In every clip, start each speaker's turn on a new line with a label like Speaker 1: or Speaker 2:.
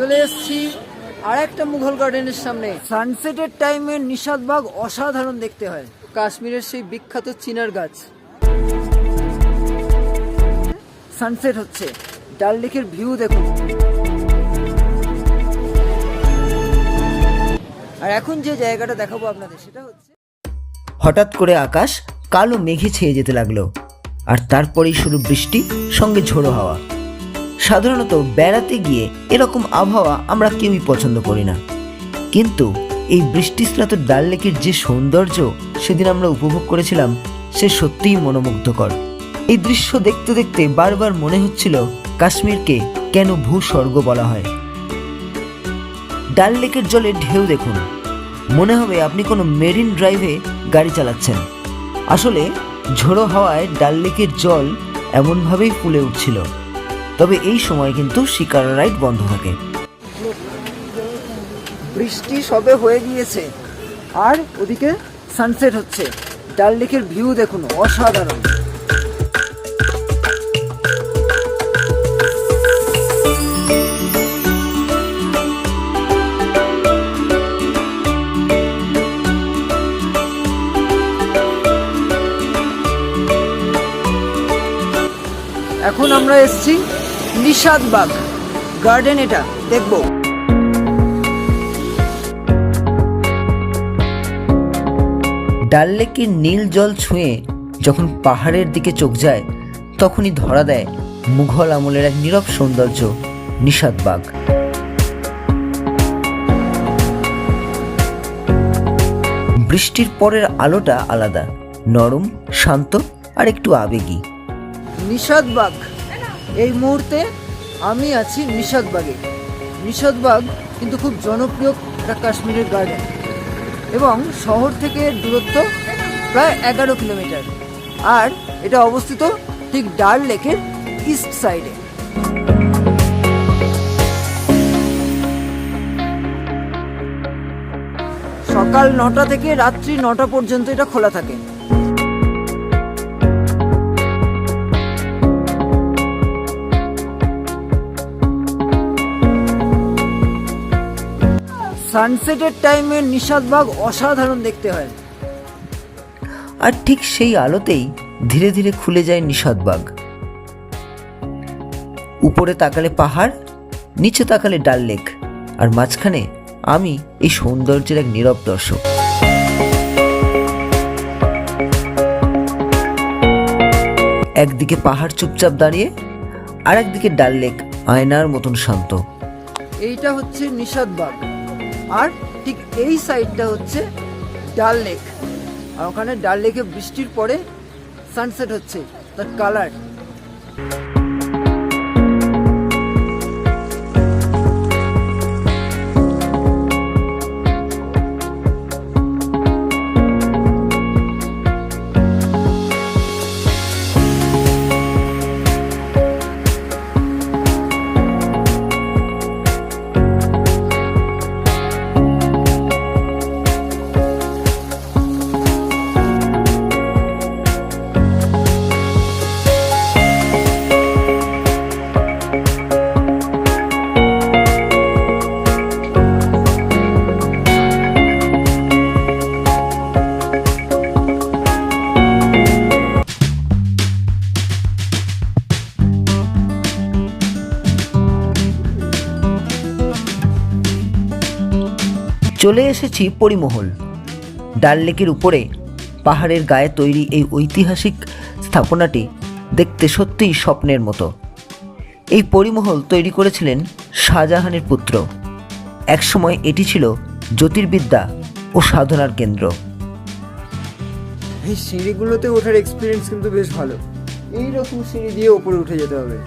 Speaker 1: চলে এসেছি আর একটা মুঘল গার্ডেনের সামনে। সানসেটের টাইমে নিশাদবাগ অসাধারণ দেখতে হয়। কাশ্মীরের সেই বিখ্যাত চিনার গাছ। সানসেট হচ্ছে, ডাল লেকের ভিউ দেখুন। আর এখন যে জায়গাটা দেখাবো আপনাদের সেটা হচ্ছে,
Speaker 2: হঠাৎ করে আকাশ কালো মেঘে ছেয়ে যেতে লাগলো, আর তারপরেই শুরু বৃষ্টি, সঙ্গে ঝোড়ো হাওয়া। সাধারণত বেড়াতে গিয়ে এরকম আবহাওয়া আমরা কেউই পছন্দ করি না, কিন্তু এই বৃষ্টিস্নাত ডাল লেকের যে সৌন্দর্য সেদিন আমরা উপভোগ করেছিলাম, সে সত্যিই মনোমুগ্ধকর। এই দৃশ্য দেখতে দেখতে বারবার মনে হচ্ছিল কাশ্মীরকে কেন ভূস্বর্গ বলা হয়। ডাল লেকের জলে ঢেউ দেখুন, মনে হবে আপনি কোনো মেরিন ড্রাইভে গাড়ি চালাচ্ছেন। আসলে ঝোড়ো হাওয়ায় ডাল লেকের জল এমনভাবেই ফুলে উঠছিল। তবে এই সময় কিন্তু শিকারা রাইড বন্ধ থাকে।
Speaker 1: বৃষ্টি সবে হয়ে গিয়েছে আর ওদিকে সানসেট হচ্ছে। ডাল লেকের ভিউ দেখুন, অসাধারণ। এখন আমরা এসেছি নিশাদবাগ গার্ডেন, এটা দেখবো।
Speaker 2: ডাল লেকের নীল জল ছুঁয়ে যখন পাহাড়ের দিকে চোখ যায়, তখনই ধরা দেয় মুঘল আমলের এক নীরব সৌন্দর্য, নিশাদবাগ। বৃষ্টির পরের আলোটা আলাদা, নরম, শান্ত আর একটু আবেগী।
Speaker 1: নিশাদবাগ, এই মুহূর্তে আমি আছি নিশাদবাগে। নিশাদবাগ কিন্তু খুব জনপ্রিয় একটা কাশ্মীরের গার্ডেন, এবং শহর থেকে দূরত্ব প্রায় 11 কিলোমিটার। আর এটা অবস্থিত ঠিক ডাল লেকের ইস্ট সাইডে। সকাল 9টা থেকে রাত্রি 9টা পর্যন্ত এটা খোলা থাকে। সানসেটের টাইমে নিশাদবাগ অসাধারণ দেখতে হয়।
Speaker 2: আর ঠিক সেই আলোতেই ধীরে ধীরে খুলে যায় নিশাদবাগ। উপরে তাকালে পাহাড়, নিচে তাকালে ডাল লেক, আর মাঝখানে আমি এই সৌন্দর্যের এক নীরব দর্শক। একদিকে পাহাড় চুপচাপ দাঁড়িয়ে, আর একদিকে ডাল লেক আয়নার মতন শান্ত।
Speaker 1: এইটা হচ্ছে নিশাদবাগ, আর ঠিক এই সাইডটা হচ্ছে ডাল লেক। আর ওখানে ডাল লেকে বৃষ্টির পরে সানসেট হচ্ছে, তার কালার।
Speaker 2: চলে এসেছি পরিমহল। ডাল লেকের উপরে পাহাড়ের গায়ে তৈরি এই ঐতিহাসিক স্থাপনাটি দেখতে সত্যিই স্বপ্নের মতো। এই পরিমহল তৈরি করেছিলেন শাহজাহানের পুত্র। একসময় এটি ছিল জ্যোতির্বিদ্যা ও সাধনার কেন্দ্র।
Speaker 1: এই সিঁড়িগুলোতে ওঠার এক্সপিরিয়েন্স কিন্তু বেশ ভালো। এইরকম সিঁড়ি দিয়ে উপরে উঠে যেতে হবে।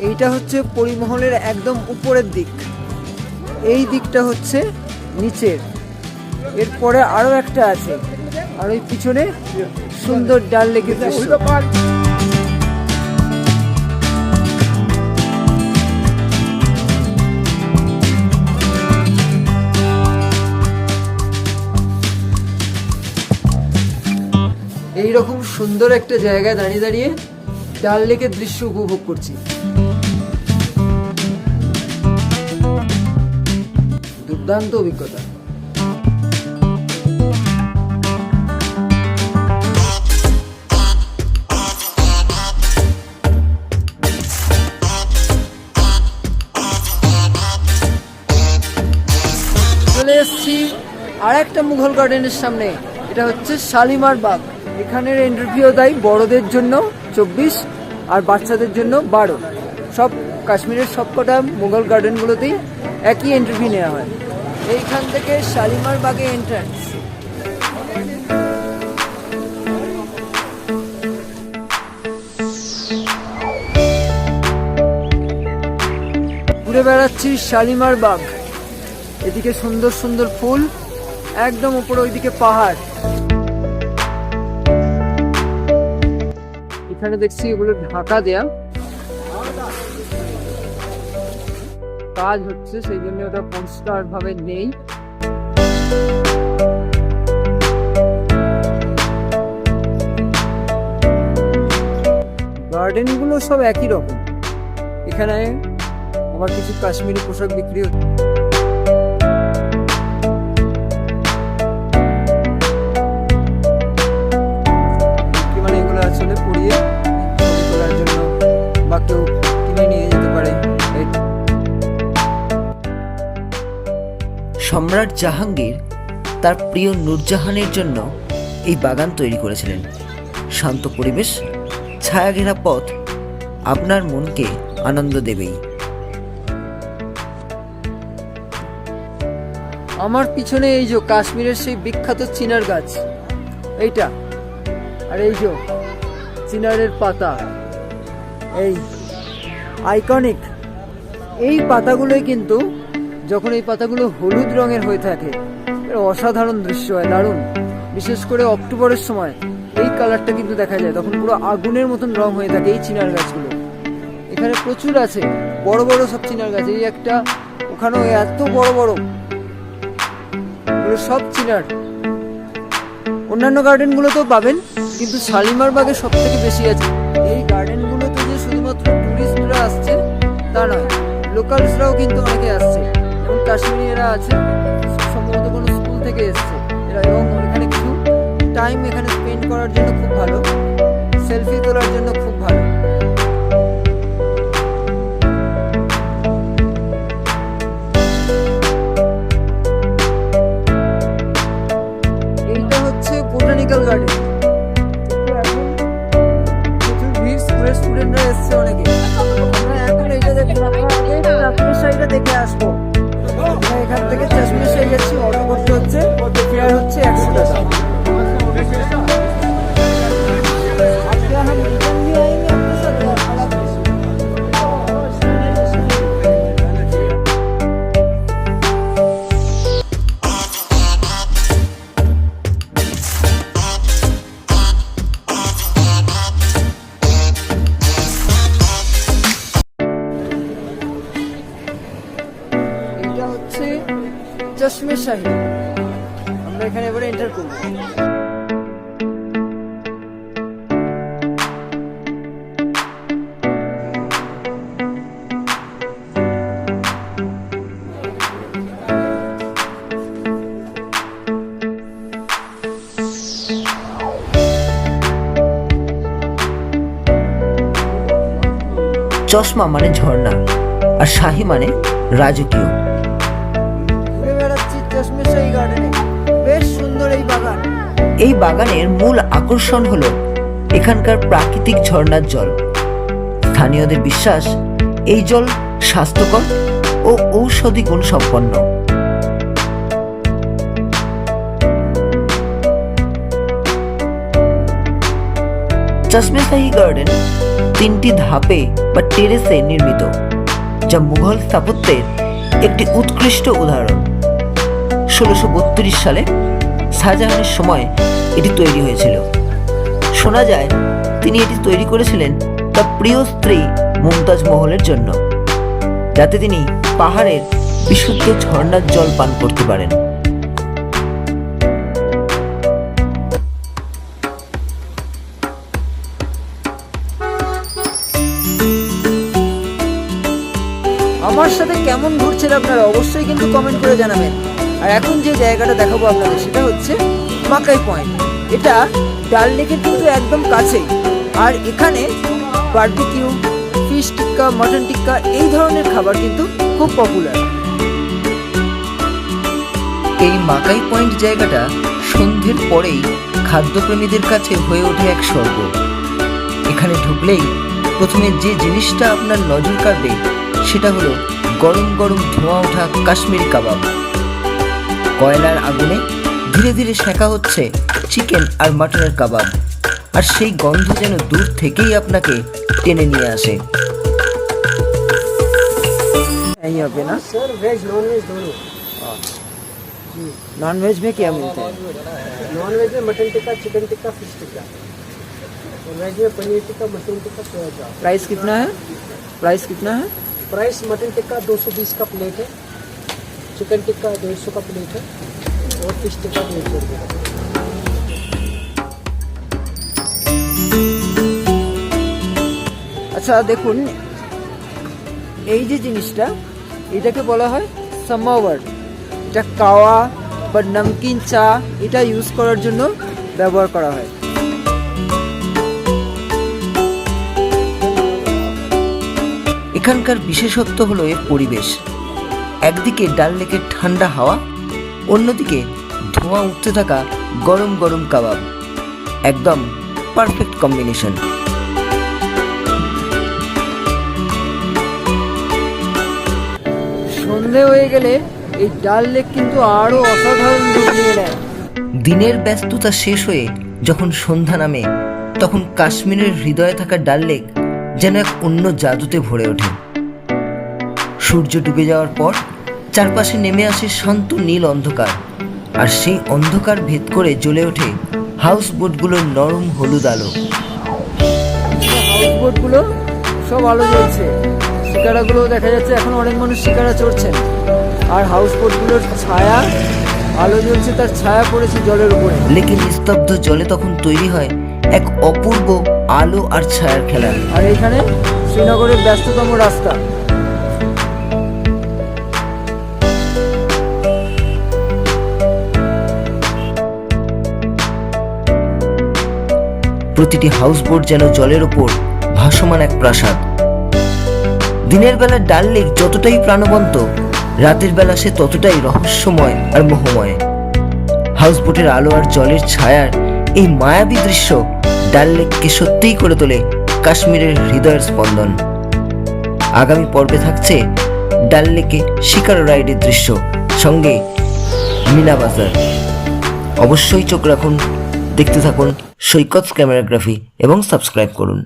Speaker 1: এইটা হচ্ছে পরিমহলের একদম উপরের দিক, এই দিকটা হচ্ছে নিচের। এরপরে আরো একটা আছে, আর ওই পিছনে সুন্দর ডাল লেকের দৃশ্য। এইরকম সুন্দর একটা জায়গায় দাঁড়িয়ে দাঁড়িয়ে ডাল লেকের দৃশ্য উপভোগ করছি। দুর্দান্ত অভিজ্ঞতা। চলে এসেছি আর একটা মুঘল গার্ডেনের সামনে, এটা হচ্ছে শালিমার বাগ। এখানের এন্ট্রি দেয় বড়দের জন্য 24 আর বাচ্চাদের জন্য 12। সব কাশ্মীরের সবকটা মুঘল গার্ডেনগুলোতেই একই এন্ট্রি নেওয়া হয়। এইখান থেকে শালিমার বাগে এন্ট্রান্স। ঘুরে বেড়াচ্ছি শালিমার বাগ। এদিকে সুন্দর সুন্দর ফুল, একদম উপরে ওইদিকে পাহাড়। এখানে দেখছি এগুলো ঢাকা দেয়া কাজ হচ্ছে, সেই জন্য ওটা পরিষ্কার ভাবে নেই। গার্ডেন গুলো সব একই রকম। এখানে আবার কিছু কাশ্মীরি পোশাক বিক্রি হচ্ছে। মানে এগুলো আসলে পরিয়ে ছবি তোলার জন্য বা কেউ কিনে নিয়ে যেতে পারে।
Speaker 2: সম্রাট জাহাঙ্গীর তার প্রিয় নূরজাহানের জন্য এই বাগান তৈরি করেছিলেন। শান্ত পরিবেশ, ছায়াঘেরা পথ আপনার মনকে আনন্দ দেবেই।
Speaker 1: আমার পিছনে এই যে কাশ্মীরের সেই বিখ্যাত চিনার গাছ এইটা, আর এই যে চিনারের পাতা, এই আইকনিক। এই পাতাগুলোই কিন্তু যখন এই পাতাগুলো হলুদ রঙের হয়ে থাকে, অসাধারণ দৃশ্য হয়, দারুণ। বিশেষ করে অক্টোবরের সময় এই কালারটা কিন্তু দেখা যায়, তখন পুরো আগুনের মতন রং হয়ে থাকে এই চিনার গাছগুলো। এখানে প্রচুর আছে বড় বড় সব চিনার গাছ, এই একটা, ওখানেও এত বড় বড়, সব চিনার। অন্যান্য গার্ডেন গুলোতেও পাবেন, কিন্তু শালিমার বাগে সব থেকে বেশি আছে। এই গার্ডেন গুলোতে যে শুধুমাত্র টুরিস্টরা আসছে তা নয়, লোকালসরাও কিন্তু অনেকে আসছে। যেমন কাশ্মীরিরা আছে, সম্ভবত কোনো স্কুল থেকে এসছে এরা, এবং এখানে কিছু টাইম এখানে স্পেন্ড করার জন্য খুব ভালো, সেলফি তোলার জন্য খুব ভালো। এইটা হচ্ছে বোটানিক্যাল গার্ডেন। প্রচুর ভিড়, স্টুডেন্টরা এসছে অনেকে। আমরা এখন এইটা দেখবো, রাত্রের সাইডে দেখে আসবো। আমরা এখান থেকে চশমে শাহী যাচ্ছি, অটো করতে হচ্ছে, ফেয়ার হচ্ছে 100 টাকা। এটা হচ্ছে চশমে শাহী। আমরা এখানে এবারে এন্টার করব।
Speaker 2: চশমা মানে ঝর্ণা, আর শাহী মানে রাজকীয়।
Speaker 1: ঘুরে বেড়াচ্ছি চশমে শাহী গার্ডেনে, বেশ সুন্দর এই বাগান।
Speaker 2: এই বাগানের মূল আকর্ষণ হলো এখানকার প্রাকৃতিক ঝর্ণার জল। স্থানীয়দের বিশ্বাস এই জল স্বাস্থ্যকর ও ঔষধি গুণ সম্পন্ন। চশমে শাহী গার্ডেন 3টি ধাপে বা টেরেসে নির্মিত, যা মুঘল স্থাপত্যের একটি উৎকৃষ্ট উদাহরণ। 1632 সালে শাহজাহানের সময় এটি তৈরি হয়েছিল। শোনা যায় তিনি এটি তৈরি করেছিলেন তার প্রিয় স্ত্রী মুমতাজ মহলের জন্য, যাতে তিনি পাহাড়ের বিশুদ্ধ ঝর্ণার জল পান করতে পারেন।
Speaker 1: আমার সাথে কেমন ঘুরছেন আপনারা অবশ্যই কিন্তু কমেন্ট করে জানাবেন। আর এখন যে জায়গাটা দেখাবো আপনাদের সেটা হচ্ছে মাকাই পয়েন্ট। এটা ডাল লেকের কিন্তু একদম কাছেই। আর এখানে বারবিকিউ, ফিশ টিক্কা, মটন টিক্কা এই ধরনের খাবার কিন্তু খুব পপুলার।
Speaker 2: এই মাকাই পয়েন্ট জায়গাটা সন্ধ্যের পরেই খাদ্যপ্রেমীদের কাছে হয়ে ওঠে এক স্বর্গ। এখানে ঢুকলেই প্রথমে যে জিনিসটা আপনার নজর কাড়বে সেটা হলো গরম গরম ধোঁয়া ওঠা কাশ্মীরি কাবাব। কয়লার আগুনে ধীরে ধীরে সেঁকা হচ্ছে চিকেন আর মাটনের কাবাব, আর সেই গন্ধ যেন দূর থেকেই আপনাকে টেনে নিয়ে আসে।
Speaker 1: यहाँ पे ना
Speaker 3: सर वेज नॉन वेज दोनों।
Speaker 1: नॉन वेज में क्या मिलता है?
Speaker 3: नॉन वेज में mutton tikka, chicken tikka, fish tikka. और वेज में पनीर टिक्का, मशरूम टिक्का, सोया चाप।
Speaker 1: प्राइस कितना है? प्राइस कितना है?
Speaker 3: प्राइस मटन टिक्का 220 का प्लेट है, चिकन टिक्का 150 का प्लेट है और फिश टिक्का 150 रुपये का।
Speaker 1: আচ্ছা দেখুন, এই যে জিনিসটা এটাকে বলা হয় সামাওয়ার। এটা কাওয়া বা নমকিন চা এটা ইউজ করার জন্য ব্যবহার করা হয়।
Speaker 2: এখানকার বিশেষত্ব হলো এর পরিবেশ। একদিকে ডাল লেকের ঠান্ডা হাওয়া, অন্যদিকে ধোঁয়া উঠতে থাকা গরম গরম কাবাব। একদম পারফেক্ট কম্বিনেশন।
Speaker 1: সন্ধে হয়ে গেলে এই ডাল লেক কিন্তু আরো অসাধারণ রূপ নিয়ে নেয়।
Speaker 2: দিনের ব্যস্ততা শেষ হয়ে যখন সন্ধ্যা নামে তখন কাশ্মীরের হৃদয়ে থাকা ডাল লেক যেন এক অন্য জাদুতে ভরে ওঠে। সূর্য ডুবে যাওয়ার পর চারপাশে নেমে আসে শান্ত নীল অন্ধকার, আর সেই অন্ধকার ভেদ করে জ্বলে ওঠে হাউস বোটগুলোর নরম হলুদ আলো।
Speaker 1: হাউস বোটগুলো সব আলো জ্বলছে, শিকারাগুলো দেখা যাচ্ছে, এখন অনেক মানুষ শিকারা চড়ছেন। আর হাউস বোটগুলোর ছায়া, আলো জ্বলছে, তার ছায়া পড়েছে জলের উপরে।
Speaker 2: লেকিন নিস্তব্ধ জলে তখন তৈরি হয় এক অপূর্ব আলো আর ছায়ার খেলা।
Speaker 1: আর এখানে শ্রীনগরের ব্যস্ততম রাস্তা।
Speaker 2: প্রতিটি হাউসবোট যেন জলের ওপর ভাসমান এক প্রাসাদ। দিনের বেলা ডাল লেক যতটাই প্রাণবন্ত, রাতের বেলা সে ততটাই রহস্যময় আর মোহময়। হাউসবোটের আলো আর জলের ছায়ার এই মায়াবী দৃশ্য ডাল লেককে সত্যিই করে তোলে কাশ্মীরের হৃদয়ের স্পন্দন। আগামী পর্বে থাকছে ডাল লেকে শিকার রাইডের দৃশ্য, সঙ্গে মিনা বাজার। অবশ্যই চোখ রাখুন, দেখতে থাকুন সৈকত ক্যামেরাগ্রাফি এবং সাবস্ক্রাইব করুন।